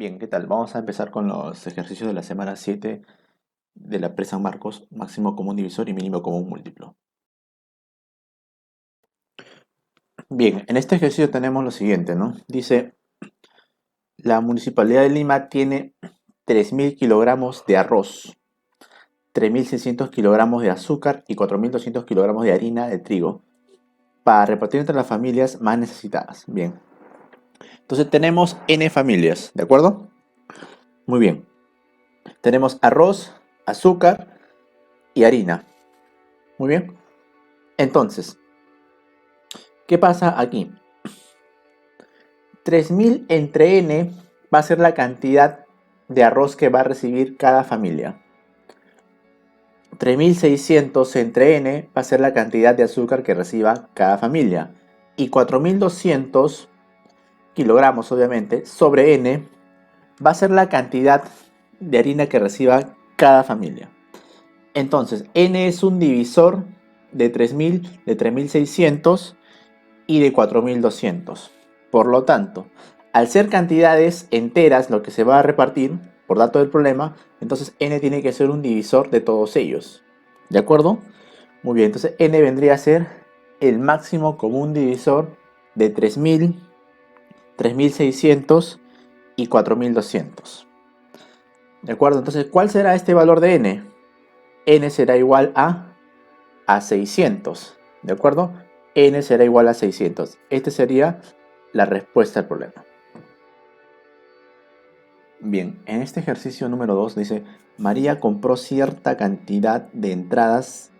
Bien, ¿qué tal? Vamos a empezar con los ejercicios de la semana 7 de la presa San Marcos, máximo común divisor y mínimo común múltiplo. Bien, en este ejercicio tenemos lo siguiente, ¿no? Dice, la Municipalidad de Lima tiene 3.000 kilogramos de arroz, 3.600 kilogramos de azúcar y 4.200 kilogramos de harina de trigo para repartir entre las familias más necesitadas. Bien, entonces tenemos N familias, ¿de acuerdo? Muy bien, tenemos arroz, azúcar y harina. Muy bien, entonces, ¿qué pasa aquí? 3.000 entre n va a ser la cantidad de arroz que va a recibir cada familia. 3.600 entre n va a ser la cantidad de azúcar que reciba cada familia. Y 4.200 kilogramos, obviamente, sobre n va a ser la cantidad de harina que reciba cada familia. Entonces, n es un divisor de 3.000, de 3.600 y de 4.200. Por lo tanto, al ser cantidades enteras lo que se va a repartir, por dato del problema, entonces n tiene que ser un divisor de todos ellos. ¿De acuerdo? Muy bien, entonces n vendría a ser el máximo común divisor de 3.000, 3.600 y 4.200. ¿De acuerdo? Entonces, ¿cuál será este valor de n? N será igual a 600. ¿De acuerdo? N será igual a 600. Este sería la respuesta al problema. Bien, en este ejercicio número 2 dice, María compró cierta cantidad de entradas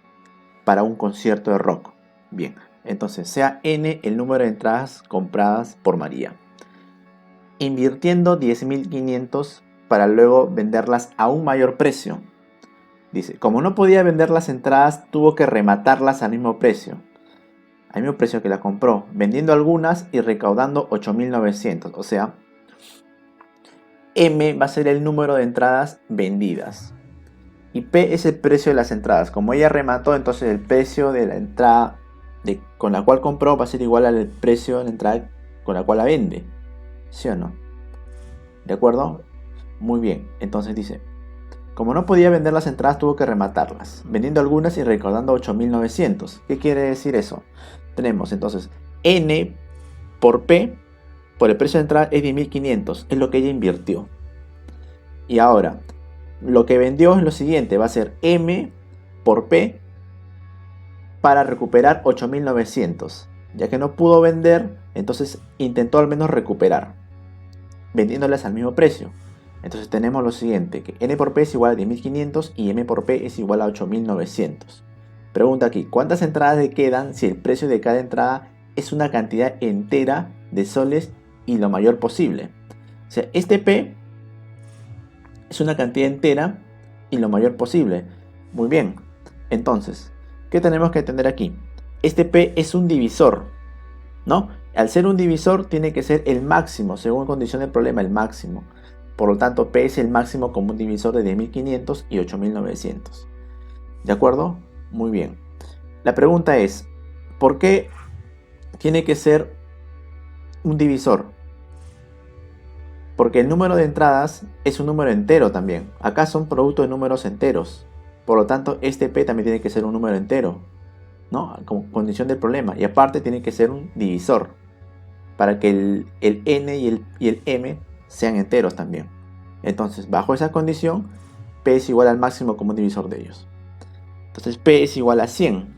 para un concierto de rock. Bien, entonces sea n el número de entradas compradas por María. Invirtiendo 10.500 para luego venderlas a un mayor precio. Dice, como no podía vender las entradas, tuvo que rematarlas al mismo precio que la compró, vendiendo algunas y recaudando 8.900. O sea, M va a ser el número de entradas vendidas. Y P es el precio de las entradas. Como ella remató, entonces el precio de la entrada con la cual compró va a ser igual al precio de la entrada con la cual la vende. ¿Sí o no? ¿De acuerdo? Muy bien. Entonces dice, como no podía vender las entradas, tuvo que rematarlas, vendiendo algunas y recaudando 8.900. ¿Qué quiere decir eso? Tenemos entonces N por P, por el precio de entrada es 10.500, es lo que ella invirtió. Y ahora, lo que vendió es lo siguiente, va a ser M por P para recuperar 8.900. Ya que no pudo vender, entonces intentó al menos recuperar, vendiéndolas al mismo precio. Entonces tenemos lo siguiente, que N por P es igual a 10.500 y M por P es igual a 8.900. Pregunta aquí, ¿cuántas entradas le quedan si el precio de cada entrada es una cantidad entera de soles y lo mayor posible? O sea, este P es una cantidad entera y lo mayor posible. Muy bien. Entonces, ¿qué tenemos que entender aquí? Este P es un divisor, ¿no? Al ser un divisor tiene que ser el máximo, según condición del problema, el máximo. Por lo tanto, P es el máximo común divisor de 10.500 y 8.900. ¿De acuerdo? Muy bien. La pregunta es, ¿por qué tiene que ser un divisor? Porque el número de entradas es un número entero también. Acá son producto de números enteros. Por lo tanto, este P también tiene que ser un número entero, ¿no? Como condición del problema. Y aparte tiene que ser un divisor. Para que el N y el M sean enteros también. Entonces, bajo esa condición, P es igual al máximo común divisor de ellos. Entonces, P es igual a 100.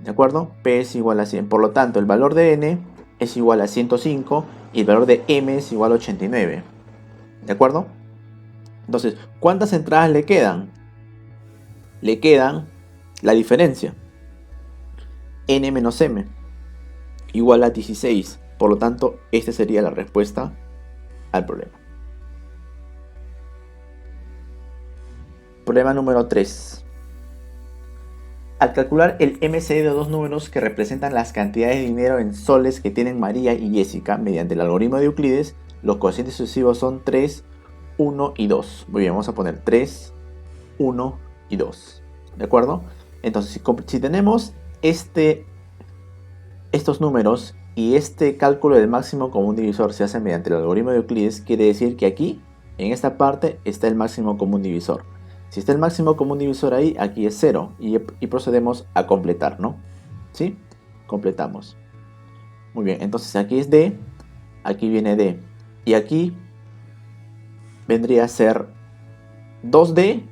¿De acuerdo? P es igual a 100. Por lo tanto, el valor de N es igual a 105 y el valor de M es igual a 89. ¿De acuerdo? Entonces, ¿cuántas entradas le quedan? Le quedan la diferencia. N menos M igual a 16. Por lo tanto, esta sería la respuesta al problema. Problema número 3. Al calcular el MCD de dos números que representan las cantidades de dinero en soles que tienen María y Jessica mediante el algoritmo de Euclides, los cocientes sucesivos son 3, 1 y 2. Muy bien, vamos a poner 3, 1 y 2. ¿De acuerdo? Entonces, si tenemos estos números y este cálculo del máximo común divisor se hace mediante el algoritmo de Euclides, quiere decir que aquí, en esta parte, está el máximo común divisor. Si está el máximo común divisor ahí, aquí es 0 y procedemos a completar, ¿no? ¿Sí? Completamos. Muy bien, entonces aquí es D, aquí viene D y aquí vendría a ser 2D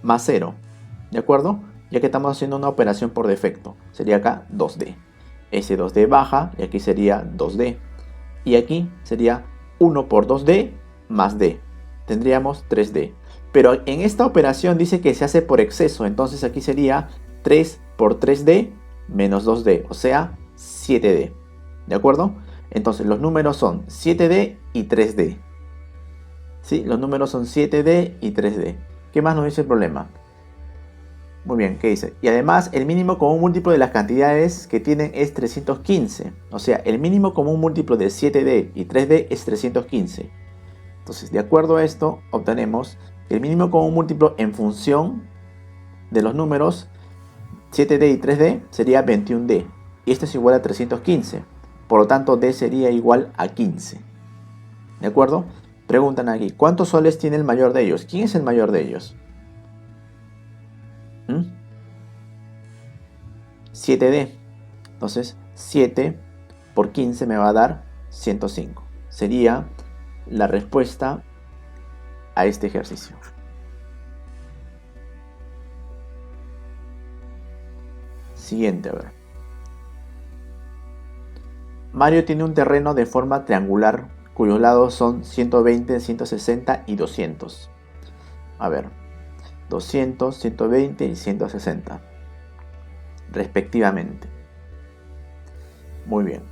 más 0, ¿de acuerdo? Ya que estamos haciendo una operación por defecto, sería acá 2D. Ese 2D baja y aquí sería 2D. Y aquí sería 1 por 2D más D. Tendríamos 3D. Pero en esta operación dice que se hace por exceso, entonces aquí sería 3 por 3D menos 2D, o sea 7D. ¿De acuerdo? Entonces los números son 7D y 3D. ¿Sí? Los números son 7D y 3D. ¿Qué más nos dice el problema? Muy bien, ¿qué dice? Y además el mínimo común múltiplo de las cantidades que tienen es 315. O sea, el mínimo común múltiplo de 7D y 3D es 315. Entonces, de acuerdo a esto, obtenemos que el mínimo común múltiplo en función de los números 7D y 3D sería 21D. Y esto es igual a 315. Por lo tanto, D sería igual a 15. ¿De acuerdo? Preguntan aquí, ¿cuántos soles tiene el mayor de ellos? ¿Quién es el mayor de ellos? 7D. Entonces 7 por 15 me va a dar 105. Sería la respuesta a este ejercicio. Siguiente, a ver. Mario tiene un terreno de forma triangular cuyos lados son 120, 160 y 200. A ver, 200, 120 y 160 respectivamente. Muy bien.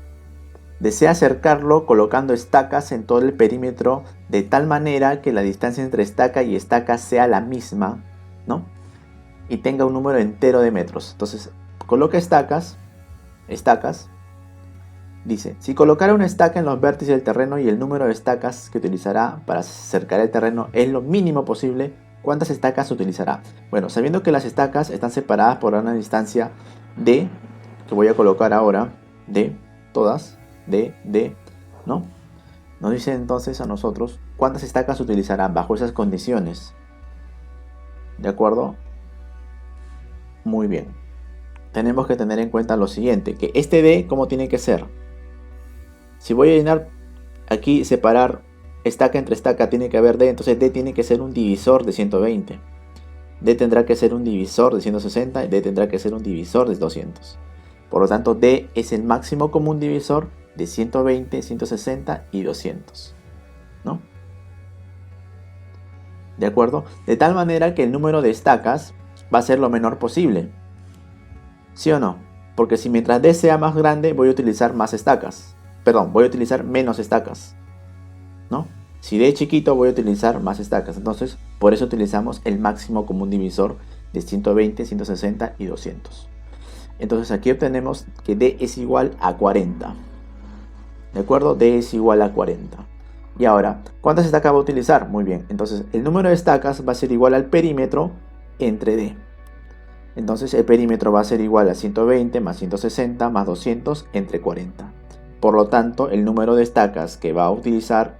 Desea acercarlo colocando estacas en todo el perímetro de tal manera que la distancia entre estaca y estaca sea la misma, ¿no? Y tenga un número entero de metros. Entonces, coloca estacas. Dice, si colocara una estaca en los vértices del terreno y el número de estacas que utilizará para acercar el terreno es lo mínimo posible, ¿cuántas estacas utilizará? Bueno, sabiendo que las estacas están separadas por una distancia D, que voy a colocar ahora, D, todas, D, ¿no? Nos dice entonces a nosotros cuántas estacas utilizará bajo esas condiciones. ¿De acuerdo? Muy bien. Tenemos que tener en cuenta lo siguiente, que este D, ¿cómo tiene que ser? Si voy a llenar aquí, separar estaca entre estaca, tiene que haber D, entonces D tiene que ser un divisor de 120. D tendrá que ser un divisor de 160 y D tendrá que ser un divisor de 200. Por lo tanto, D es el máximo común divisor de 120, 160 y 200. ¿No? ¿De acuerdo? De tal manera que el número de estacas va a ser lo menor posible. ¿Sí o no? Porque si mientras D sea más grande, voy a utilizar más estacas. Perdón, voy a utilizar menos estacas. ¿No? Si D es chiquito, voy a utilizar más estacas. Entonces, por eso utilizamos el máximo común divisor de 120, 160 y 200. Entonces aquí obtenemos que D es igual a 40. ¿De acuerdo? D es igual a 40. Y ahora, ¿cuántas estacas va a utilizar? Muy bien, entonces el número de estacas va a ser igual al perímetro entre D. Entonces el perímetro va a ser igual a 120 más 160 más 200 entre 40. Por lo tanto, el número de estacas que va a utilizar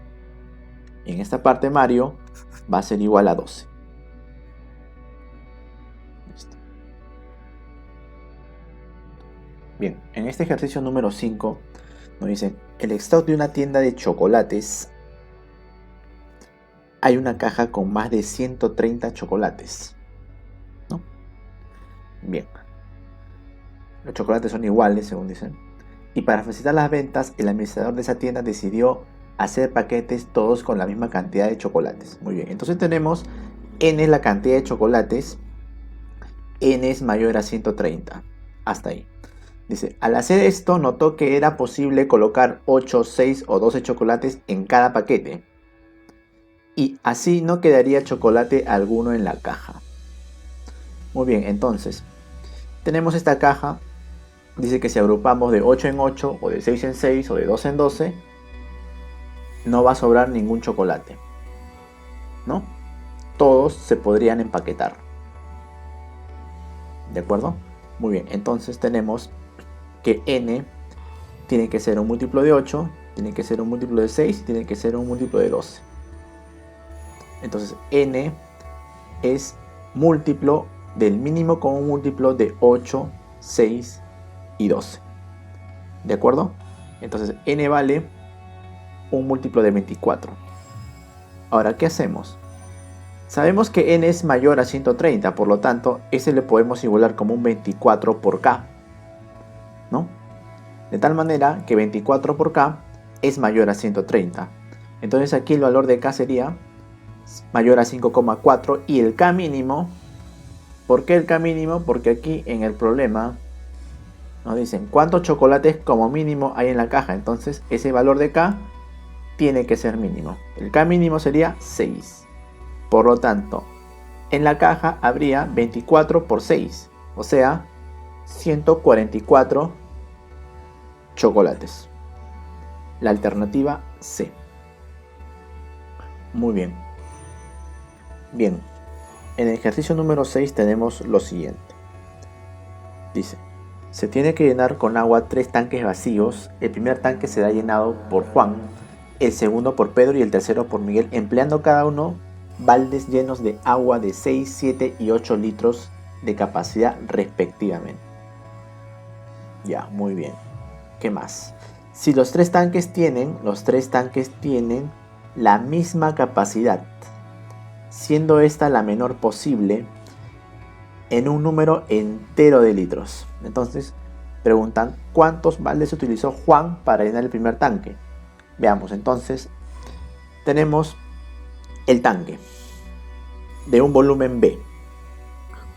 en esta parte Mario va a ser igual a 12. Listo. Bien, en este ejercicio número 5 nos dice, el stock de una tienda de chocolates, hay una caja con más de 130 chocolates, ¿no? Bien, los chocolates son iguales según dicen. Y para facilitar las ventas, el administrador de esa tienda decidió hacer paquetes todos con la misma cantidad de chocolates. Muy bien, entonces tenemos N es la cantidad de chocolates, N es mayor a 130, hasta ahí. Dice, al hacer esto notó que era posible colocar 8, 6 o 12 chocolates en cada paquete. Y así no quedaría chocolate alguno en la caja. Muy bien, entonces, tenemos esta caja. Dice que si agrupamos de 8 en 8, o de 6 en 6, o de 12 en 12, no va a sobrar ningún chocolate, ¿no? Todos se podrían empaquetar. ¿De acuerdo? Muy bien, entonces tenemos que N tiene que ser un múltiplo de 8, tiene que ser un múltiplo de 6, tiene que ser un múltiplo de 12. Entonces n es múltiplo del mínimo con un múltiplo de 8, 6 y 12. ¿De acuerdo? Entonces n vale un múltiplo de 24. Ahora, ¿qué hacemos? Sabemos que n es mayor a 130, por lo tanto, ese le podemos igualar como un 24 por k, ¿no? De tal manera que 24 por k es mayor a 130. Entonces aquí el valor de k sería mayor a 5,4 y el k mínimo, ¿por qué el k mínimo? Porque aquí en el problema nos dicen cuántos chocolates como mínimo hay en la caja, entonces ese valor de k tiene que ser mínimo. El k mínimo sería 6. Por lo tanto, en la caja habría 24 por 6, o sea, 144 chocolates. La alternativa C. Muy bien. Bien, en el ejercicio número 6 tenemos lo siguiente. Dice, se tiene que llenar con agua 3 tanques vacíos. El primer tanque será llenado por Juan, el segundo por Pedro y el tercero por Miguel, empleando cada uno baldes llenos de agua de 6, 7 y 8 litros de capacidad respectivamente. Ya, muy bien. ¿Qué más? Si los tres tanques tienen la misma capacidad, siendo esta la menor posible en un número entero de litros. Entonces, preguntan cuántos baldes utilizó Juan para llenar el primer tanque. Veamos, entonces, tenemos el tanque de un volumen B.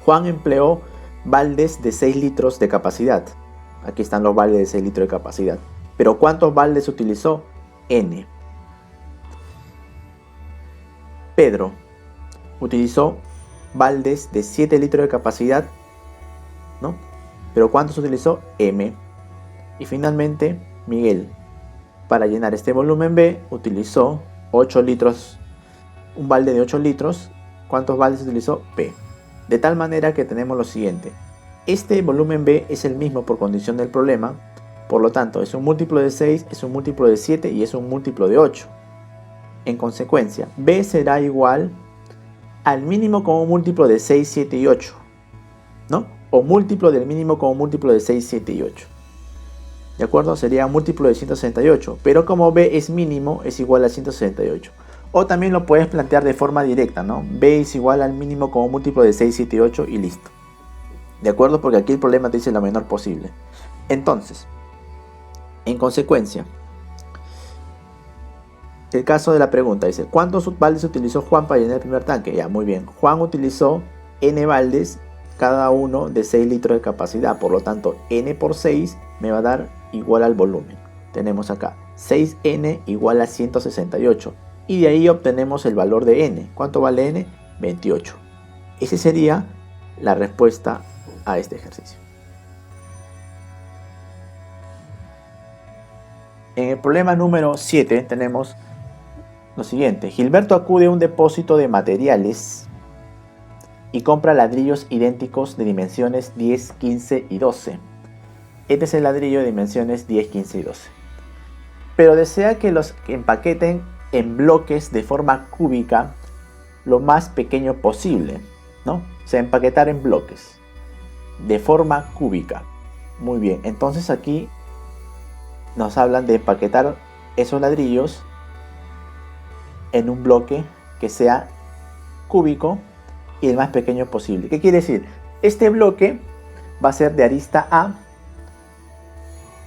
Juan empleó baldes de 6 litros de capacidad. Aquí están los baldes de 6 litros de capacidad. Pero ¿cuántos baldes utilizó? N. Pedro utilizó baldes de 7 litros de capacidad, ¿no? Pero ¿cuántos utilizó? M. Y finalmente, Miguel, para llenar este volumen B, utilizó 8 litros, un balde de 8 litros. ¿Cuántos baldes utilizó? P. De tal manera que tenemos lo siguiente. Este volumen B es el mismo por condición del problema. Por lo tanto, es un múltiplo de 6, es un múltiplo de 7 y es un múltiplo de 8. En consecuencia, B será igual al mínimo como múltiplo de 6, 7 y 8, ¿no? O múltiplo del mínimo como múltiplo de 6, 7 y 8. ¿De acuerdo? Sería un múltiplo de 168. Pero como B es mínimo, es igual a 168. O también lo puedes plantear de forma directa, ¿no? B es igual al mínimo como múltiplo de 6, 7 y 8 y listo. ¿De acuerdo? Porque aquí el problema te dice lo menor posible. Entonces, en consecuencia, el caso de la pregunta dice, ¿cuántos baldes utilizó Juan para llenar el primer tanque? Ya, muy bien. Juan utilizó N baldes, cada uno de 6 litros de capacidad. Por lo tanto, N por 6 me va a dar igual al volumen. Tenemos acá 6N igual a 168. Y de ahí obtenemos el valor de N. ¿Cuánto vale N? 28. Esa sería la respuesta a este ejercicio. En el problema número 7 tenemos lo siguiente. Gilberto acude a un depósito de materiales y compra ladrillos idénticos de dimensiones 10, 15 y 12. Este es el ladrillo de dimensiones 10, 15 y 12. Pero desea que los empaqueten en bloques de forma cúbica lo más pequeño posible, ¿no? O sea, empaquetar en bloques de forma cúbica. Muy bien, entonces aquí nos hablan de empaquetar esos ladrillos en un bloque que sea cúbico y el más pequeño posible. ¿Qué quiere decir? Este bloque va a ser de arista A.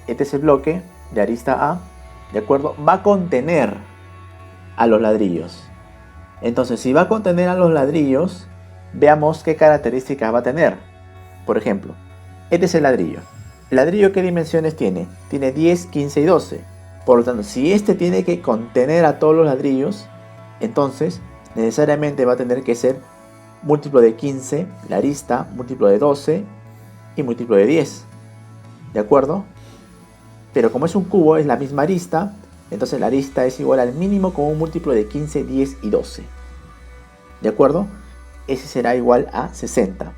Este es el bloque de arista A, ¿de acuerdo? Va a contener a los ladrillos. Entonces, si va a contener a los ladrillos, veamos qué características va a tener. Por ejemplo, este es el ladrillo. ¿El ladrillo qué dimensiones tiene? Tiene 10, 15 y 12. Por lo tanto, si este tiene que contener a todos los ladrillos, entonces necesariamente va a tener que ser múltiplo de 15, la arista, múltiplo de 12 y múltiplo de 10. ¿De acuerdo? Pero como es un cubo, es la misma arista, entonces la arista es igual al mínimo como un múltiplo de 15, 10 y 12. ¿De acuerdo? Ese será igual a 60.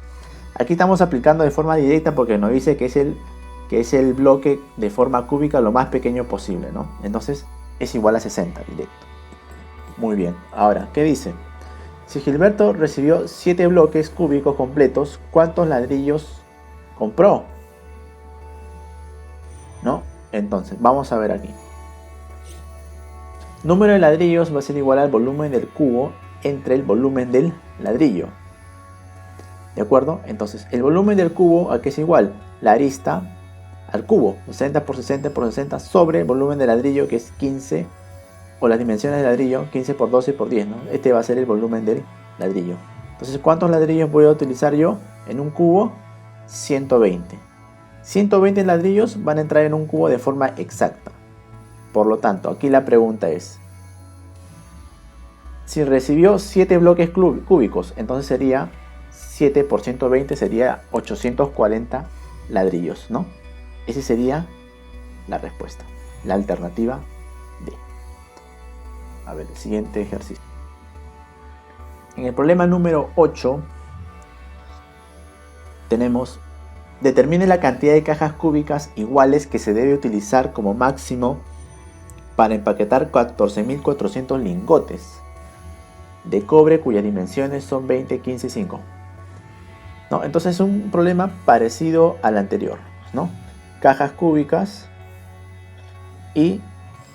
Aquí estamos aplicando de forma directa porque nos dice que es el que es el bloque de forma cúbica lo más pequeño posible, ¿no? Entonces es igual a 60 directo. Muy bien, ahora, ¿qué dice? Si Gilberto recibió 7 bloques cúbicos completos, ¿cuántos ladrillos compró? ¿No? Entonces, vamos a ver aquí. Número de ladrillos va a ser igual al volumen del cubo entre el volumen del ladrillo. ¿De acuerdo? Entonces, el volumen del cubo, ¿a qué es igual? La arista al cubo, 60 por 60 por 60 sobre el volumen de ladrillo, que es 15, o las dimensiones del ladrillo, 15 por 12 por 10, ¿no? Este va a ser el volumen del ladrillo. Entonces, ¿cuántos ladrillos voy a utilizar yo en un cubo? 120. 120 ladrillos van a entrar en un cubo de forma exacta. Por lo tanto, aquí la pregunta es, si recibió 7 bloques cúbicos, entonces sería 7 por 120 sería 840 ladrillos, ¿no? Esa sería la respuesta, la alternativa D. A ver, el siguiente ejercicio. En el problema número 8 tenemos: determine la cantidad de cajas cúbicas iguales que se debe utilizar como máximo para empaquetar 14.400 lingotes de cobre cuyas dimensiones son 20, 15 y 5. ¿No? Entonces es un problema parecido al anterior, ¿no? Cajas cúbicas y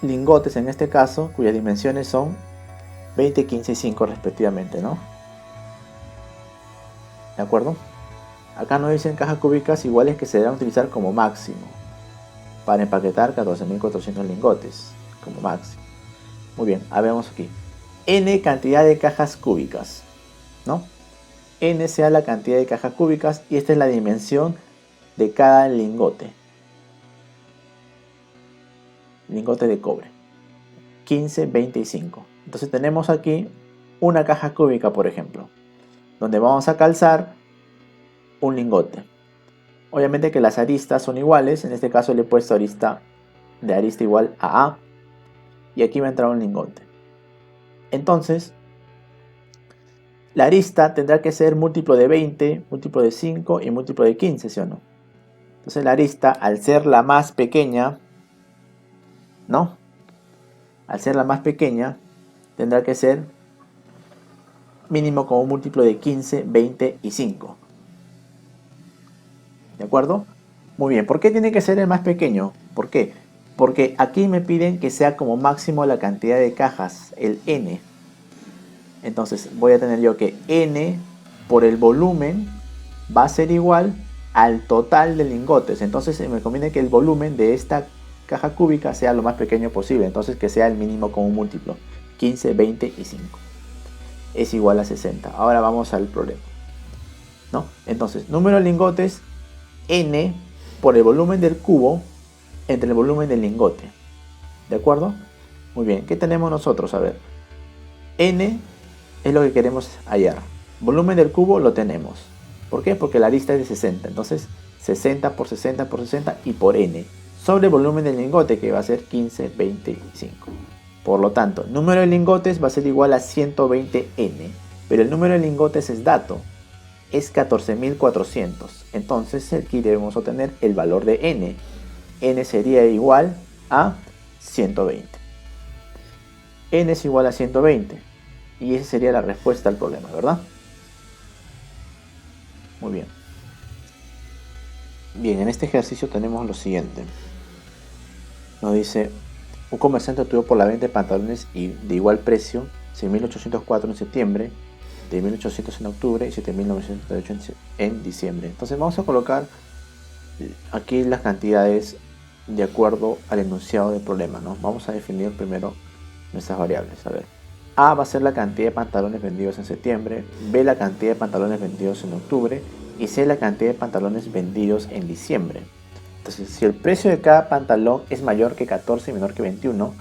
lingotes en este caso, cuyas dimensiones son 20, 15 y 5 respectivamente, ¿no? ¿De acuerdo? Acá nos dicen cajas cúbicas iguales que se deben utilizar como máximo para empaquetar 14.400 lingotes como máximo. Muy bien, vemos aquí n cantidad de cajas cúbicas, ¿no? N sea la cantidad de cajas cúbicas y esta es la dimensión de cada lingote de cobre: 15, 20 y 5. Entonces tenemos aquí una caja cúbica, por ejemplo, donde vamos a calzar un lingote. Obviamente que las aristas son iguales, en este caso le he puesto arista igual a A, y aquí va a entrar un lingote. Entonces, la arista tendrá que ser múltiplo de 20, múltiplo de 5 y múltiplo de 15, ¿sí o no? Entonces la arista, al ser la más pequeña, ¿no? Al ser la más pequeña, tendrá que ser mínimo como múltiplo de 15, 20 y 5. ¿De acuerdo? Muy bien, ¿por qué tiene que ser el más pequeño? ¿Por qué? Porque aquí me piden que sea como máximo la cantidad de cajas, el n. Entonces voy a tener yo que n por el volumen va a ser igual al total de lingotes. Entonces me conviene que el volumen de esta caja cúbica sea lo más pequeño posible. Entonces que sea el mínimo común múltiplo: 15, 20 y 5. Es igual a 60. Ahora vamos al problema, ¿no? Entonces, número de lingotes n por el volumen del cubo entre el volumen del lingote. ¿De acuerdo? Muy bien, ¿qué tenemos nosotros? A ver, n es lo que queremos hallar. Volumen del cubo lo tenemos. ¿Por qué? Porque la arista es de 60. Entonces 60 por 60 por 60 y por n sobre el volumen del lingote, que va a ser 15, 20 y 5. Por lo tanto, el número de lingotes va a ser igual a 120n. Pero el número de lingotes es dato, es 14.400. Entonces aquí debemos obtener el valor de n. N sería igual a 120. N es igual a 120. Y esa sería la respuesta al problema, ¿verdad? Muy bien. Bien, en este ejercicio tenemos lo siguiente. Nos dice: un comerciante obtuvo por la venta de pantalones de igual precio 6.804 en septiembre, 10.800 en octubre y 7.978 en diciembre. Entonces vamos a colocar aquí las cantidades de acuerdo al enunciado del problema, ¿no? Vamos a definir primero nuestras variables. A ver, A va a ser la cantidad de pantalones vendidos en septiembre, B la cantidad de pantalones vendidos en octubre y C la cantidad de pantalones vendidos en diciembre. Entonces, si el precio de cada pantalón es mayor que 14 y menor que 21,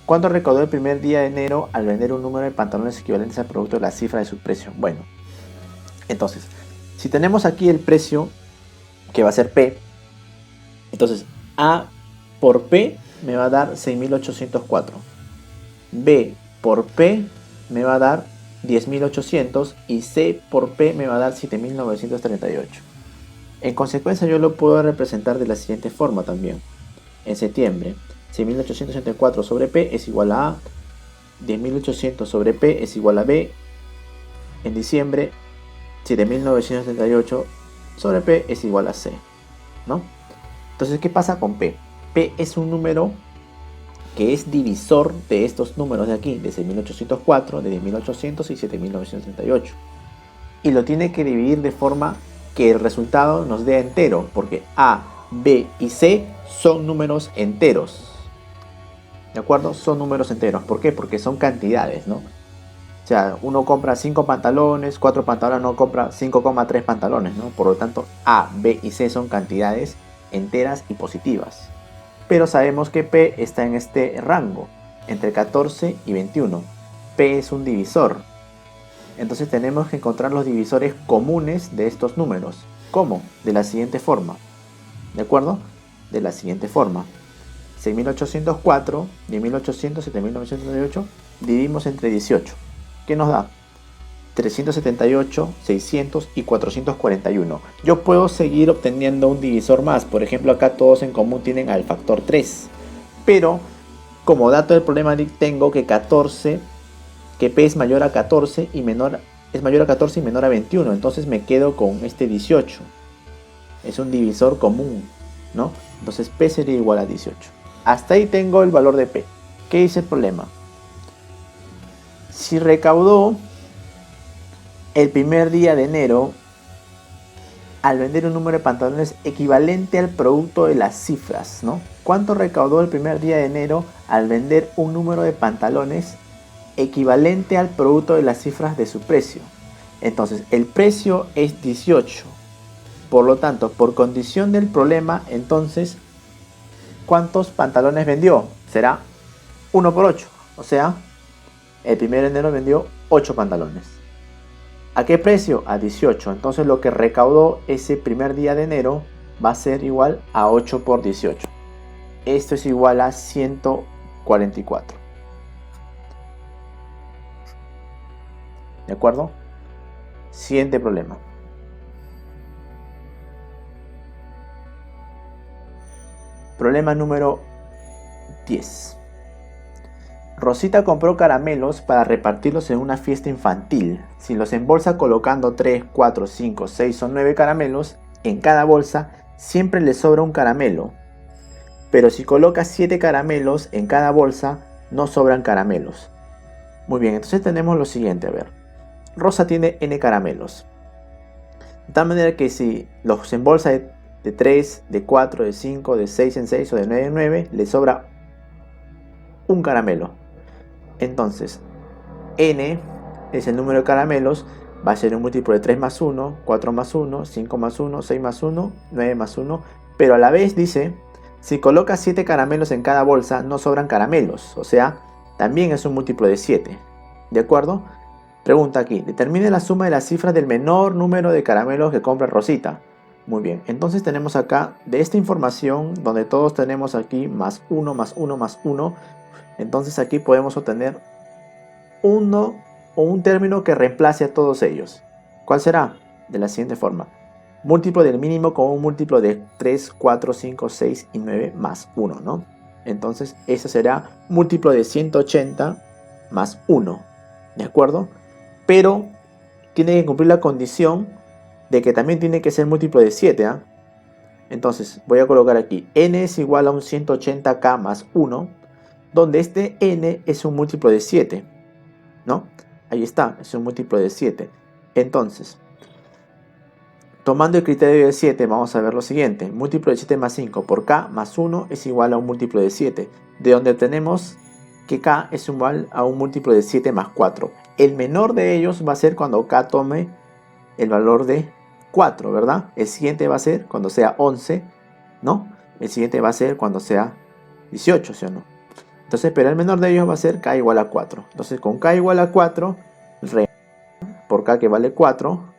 ¿cuánto recaudó el primer día de enero al vender un número de pantalones equivalentes al producto de la cifra de su precio? Bueno, entonces, si tenemos aquí el precio, que va a ser P, entonces A por P me va a dar 6.804. B por P me va a dar 10.800 y C por P me va a dar 7.938. En consecuencia yo lo puedo representar de la siguiente forma también. En septiembre, 6.864 sobre P es igual a A, 10.800 sobre P es igual a B. En diciembre, 7.978 sobre P es igual a C, ¿no? Entonces, ¿qué pasa con P? P es un número que es divisor de estos números de aquí, de 6.804, de 10.800 y 7.978. Y lo tiene que dividir de forma que el resultado nos dé entero, porque A, B y C son números enteros. ¿De acuerdo? Son números enteros. ¿Por qué? Porque son cantidades, ¿no? O sea, uno compra 5 pantalones, 4 pantalones, no compra 5,3 pantalones, ¿no? Por lo tanto, A, B y C son cantidades enteras y positivas. Pero sabemos que P está en este rango, entre 14 y 21. P es un divisor. Entonces tenemos que encontrar los divisores comunes de estos números. ¿Cómo? De la siguiente forma. ¿De acuerdo? De la siguiente forma. 6.804, 10.800, 7.978 dividimos entre 18. ¿Qué nos da? 378, 600 y 441. Yo puedo seguir obteniendo un divisor más. Por ejemplo, acá todos en común tienen al factor 3. Pero, como dato del problema, tengo que 14, que P es mayor a 14 y menor a 21. Entonces me quedo con este 18. Es un divisor común, ¿no? Entonces P sería igual a 18. Hasta ahí tengo el valor de P. ¿Qué dice el problema? Si recaudó el primer día de enero al vender un número de pantalones equivalente al producto de las cifras, ¿no? ¿Cuánto recaudó el primer día de enero al vender un número de pantalones equivalente al producto de las cifras de su precio? Entonces, el precio es 18. Por lo tanto, por condición del problema, entonces, ¿cuántos pantalones vendió? Será 1 por 8. O sea, el primer de enero vendió 8 pantalones. ¿A qué precio? A 18. Entonces lo que recaudó ese primer día de enero va a ser igual a 8 por 18. Esto es igual a 144. ¿De acuerdo? Siguiente problema. Problema número 10. Rosita compró caramelos para repartirlos en una fiesta infantil. Si los embolsa colocando 3, 4, 5, 6 o 9 caramelos en cada bolsa, siempre le sobra un caramelo. Pero si coloca 7 caramelos en cada bolsa, no sobran caramelos. Muy bien, entonces tenemos lo siguiente, a ver. Rosa tiene n caramelos. De tal manera que si los embolsa de 3, de 4, de 5, de 6 en 6 o de 9 en 9, le sobra un caramelo. Entonces, n es el número de caramelos, va a ser un múltiplo de 3 más 1, 4 más 1, 5 más 1, 6 más 1, 9 más 1, pero a la vez dice, si colocas 7 caramelos en cada bolsa, no sobran caramelos, o sea, también es un múltiplo de 7, ¿de acuerdo? Pregunta aquí, determine la suma de las cifras del menor número de caramelos que compra Rosita. Muy bien, entonces tenemos acá, de esta información, donde todos tenemos aquí más 1, más 1, más 1, entonces aquí podemos obtener uno o un término que reemplace a todos ellos. ¿Cuál será? De la siguiente forma. Múltiplo del mínimo con un múltiplo de 3, 4, 5, 6 y 9 más 1, ¿no? Entonces, eso será múltiplo de 180 más 1, ¿de acuerdo? Pero tiene que cumplir la condición de que también tiene que ser múltiplo de 7, ¿ah? Entonces, voy a colocar aquí, n es igual a un 180k más 1, donde este n es un múltiplo de 7, ¿no? Ahí está, es un múltiplo de 7. Entonces, tomando el criterio de 7, vamos a ver lo siguiente. Múltiplo de 7 más 5 por k más 1 es igual a un múltiplo de 7, de donde tenemos que k es igual a un múltiplo de 7 más 4. El menor de ellos va a ser cuando k tome el valor de 4, ¿verdad? El siguiente va a ser cuando sea 11, ¿no? El siguiente va a ser cuando sea 18, ¿sí o no? Entonces, pero el menor de ellos va a ser k igual a 4. Entonces, con k igual a 4, por k que vale 4,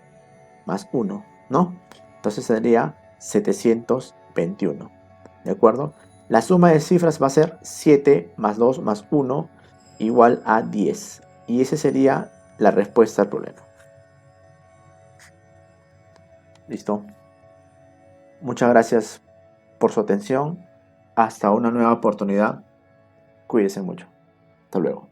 más 1, ¿no? Entonces sería 721, ¿de acuerdo? La suma de cifras va a ser 7 más 2 más 1 igual a 10. Y esa sería la respuesta al problema. ¿Listo? Muchas gracias por su atención. Hasta una nueva oportunidad. Cuídense mucho. Hasta luego.